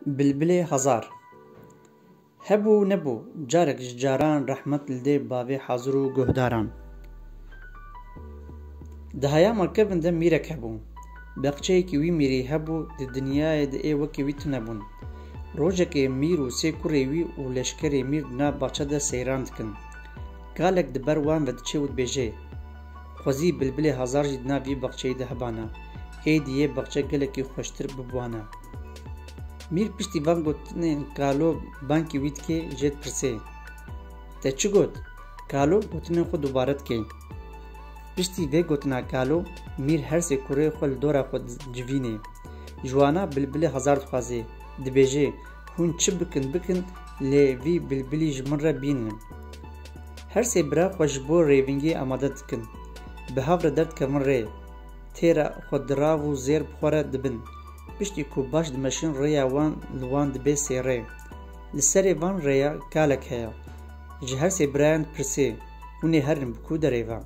بلبلê hezar hebû nebû carek ji caran rehmet li dê bavê hezir û guhdaran. Di heyama kevin de mîrek hebû. Beqçeyekî wî mîrî hebû di dinyayê de ê wekî wî tune bûn. Rojekê mîr û sê kurê wî û leşkerê mîr di nav baxçe de seyran dikin. Galek di ber wan ve diçe û dibêje: Xwezî bilbilê hezar jî di nav vî baxçeyê de hebane. Êdî yê baxçe gelekî xweştir bibûane. Mîr piştî van gotinên kalo bankê wî dike jê dipirsê: Te çi got? Kalo gotinên xwe dubare dike. Piştî vê gotina kalo, mîr her sê kurê xwe li dora xwe civîne. Ji wana bilbilê hezar dixwaze, dibêje: Hûn çi bikin bikin lê vî bilbilî ji min re bînin. Her sê bira xwe ji bo rêvîngê amade dikin. Bi hev re derdikevin rê. Têra xwe di rav û zêr bi xwe re dibin. Piştî ku baş dimeşin rêya wan li wan dibe sêrê. Li serê van rêya kalek heye. Ji her sê birayan dipirsê: Hûn ê herin bi ku derê ve?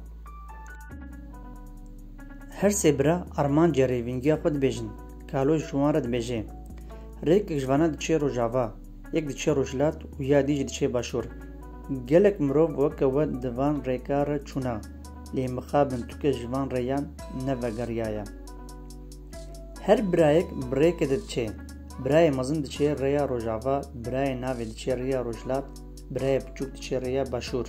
Her sê bira armanca rêvîngiya xwe dibêjin. Kalo ji wan re dibêje: Rêkek ji vana diçe rojava, yek diçe rojhilat û ya dî jî diçe başûr. Gelek mirov weke we di van rêka re çûna, lê mixabin tu kes ji van rêyan nevegeriyaya. Her birayek bi rêkê de diçe. Birayê mezin diçe rêya rojava, birayê navê diçe rêya rojhilat, birayê biçûk diçe rêya başûr.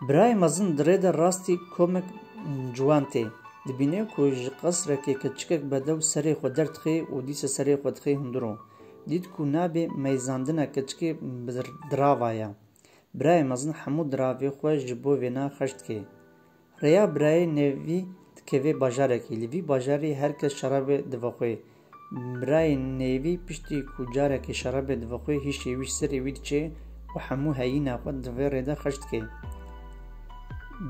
Birayê mezin di rê de rastî komek ciwan tê. Dibîne ku ji qesrekê keçikek bedew serê xwe derdixe û dîsa serê xwe dixe hindiro. Dît ku nabê meyzandina keçikê bi diravaya. Birayê mezin hemû diravê xwe ji bo vêna xeş dike. Rêya birayê nêvî dikeve bajarekê. Li vî bajarê her kes şerabê divexwe. Birayê nêvî piştî ku carekê şerabê divexwe hîşê wî ji serê wî diçe û hemû heyîna xwe di vê rê de xeş dike.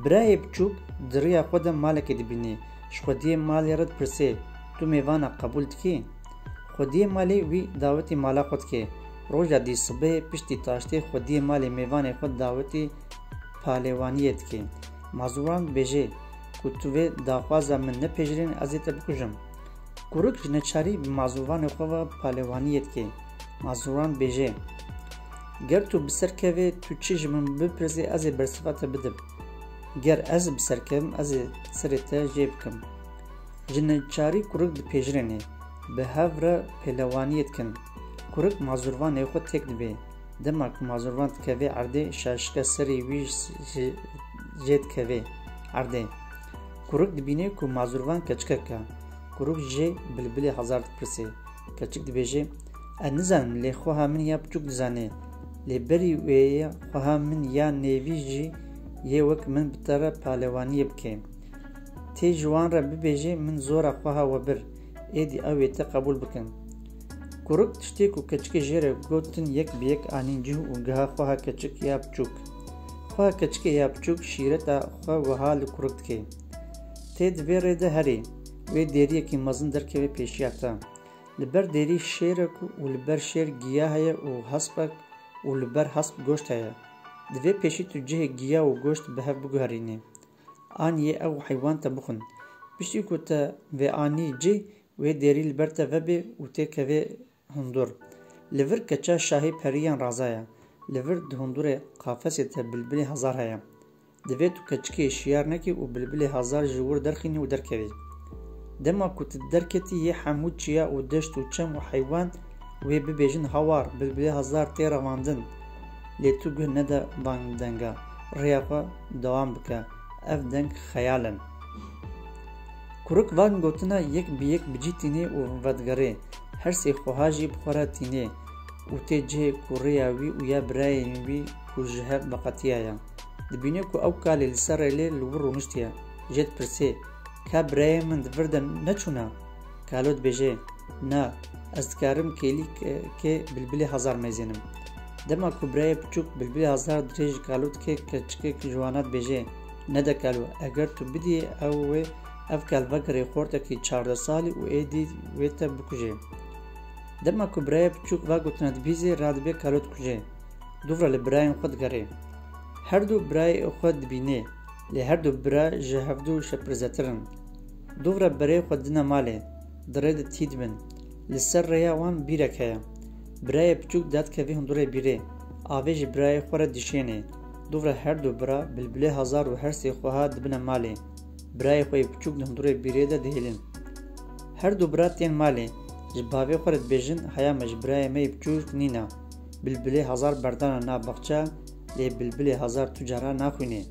Birayê biçûk di rêya xwe de malekê dibîne. Ji xwediyê malê re dipirsê: Tu mêvana qebûl dikî? Xwediyê malê wî dawetê mala xwe dike. Roja dî sibehê piştî taştê xwediyê malê mêvanê xwe dawetê palêwaniyê dike. Mazûran dibêje: Ku tu vê daxwaza min nepêjirîn, ez ê te bikujim. Kuruk ji neçarî bi mazûvanê xwe ve palêwaniyê dike. Mazûran dibêje: Ger tu bi ser kevê, tu çi ji min bipirsî, ez ê bersiva te bidim. Ger ez bi ser kevim, ez ê serê te jê bikim. Ji neçarî kuruk dipêjirîne. Bi hev re pêlewaniyê dikin. Kuruk mazûrvanê xwe têk dibe. Dema ku mazûrvan dikeve erdê, şaşika serê wî jê dikeve erdê. Kuruk dibîne ku mazûrvan keçikek e. Kuruk jê bilbilê hezar dipirsê. Keçik dibêje: Ez nizanim lê xweha min ya biçûk dizane. Lê berî wê xweha min ya nêvî jî yê wek min bi te re palêwaniyê bike. Tê ji wan re bibêje: Min zora xweha we bir. Êdî ew ê te qebûl bikin. Kuruk tiştê ku keçikê jê re gotin yek bi yek anîn cih û giha xweha keçik ya biçûk. Xweha keçikê ya biçûk şîreta xwe wiha li kuruk dike. Tê di vê rê de herê. Wê dêriyekî mezin derkeve pêşiya te. Li ber dêrî şêrek û li ber şêr giya heye û hespek û li ber hesp goşt heye. Di vê pêşî tu cihê giya û goşt bi hev biguherînî. Aniyê ew heywan te bixwin. Piştî ku te vê anî cih, wê dêrî li ber te vebe û tê keve hundur. Li vir keça şahê periyan raza ye. Li vir di hundurê qafesê te bilbilê hezar heye. Divê tu keçikê şiyar nekî û bilbilê hezar ji wir derxînî û derkevî. Dema ku tu derketî yê hemû çiya û deşt û çem û heywan wê bibêjin hawar bilbilê hezar tê revandin. Lê tu guh nede van denga. Rêya xwe dewam bike. Ev deng xeyalin. Kuruk van gotina yek bi yek bicîtîne û vedgerê. Her sê xweha jî bi xwe re tîne û tê cihê ku rêya wî û ya birayên wî ku ji hev veqetiya ye. Dibîne ku ew kalê li ser rêlê li wir rûniştiye. Jê dipirsê: Ka birayê min di vir de neçûna? Kalo dibêje: Na, ez dikarim kêlîkê bilbilê hezar mêzînim. Dema ku birayê biçûk bilbilê hezar dirê ji kalo dike, keçikek ji wana dibêje: Nede kalo, eger tu bidî ev kal vegerê xortekî 14 salî û êdî wê te bikuje. Dema ku birayê biçûk vegotina dibîzê, radibe kalo dikuje. Dûvra li birayên xwe digere. Her du birayê xwe dibîne. Lê her du bira ji hevdû şepirzetir in. Dûvra berê xwe dine malê. Di rê de tî dibin. لسر ریا وان بیرک هیا برای بچوک داد که وی هندوره بیره آویج برای خورد دیشینه دوره هر دو برا بلبله هزار و هر سی خواه دبنه مالی برای خوی بچوک هندوره بیره ده دهیلن هر دو برا تین مالی جباوی خورد بیجن هیا مجبرای می بچوک نینا بلبله هزار بردان نا بخچه لی بلبله هزار تجارا ناخوینه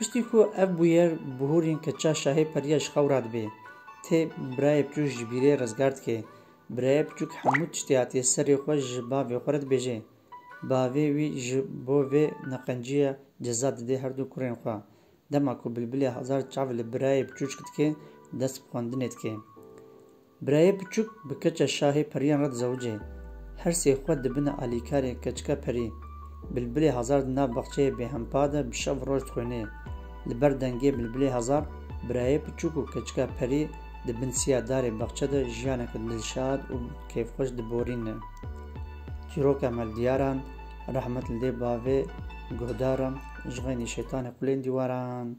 پشتی خو اف بویر بهورین کچا شاهی پریاش خوراد بی تی برای بچوک جبیره رزگارد که برای بچوک حمود تشتیاتی سری خوش جباوی خورد بیجه باوی وی جبوی نقنجیه جزاد ده هر دو کرین خواه دما کو بلبله هزار چاول برای بچوک کد که دست بخواندنید که برای بچوک بکچا شاهی پریان رد زوجه هر سی خود دبن آلیکاری کچکا پری بلبله هزار دنا بخچه به همپاده بشاف روش خوینه لبر دنگی بلبله هزار برای بچوک و کچکا پری دبن سیادار بخچه ده جیانک دلشاد و کیف خوش دبورینه چیروک عمل دیاران رحمت لده باوی گهدارم جغینی شیطان قلین دیواران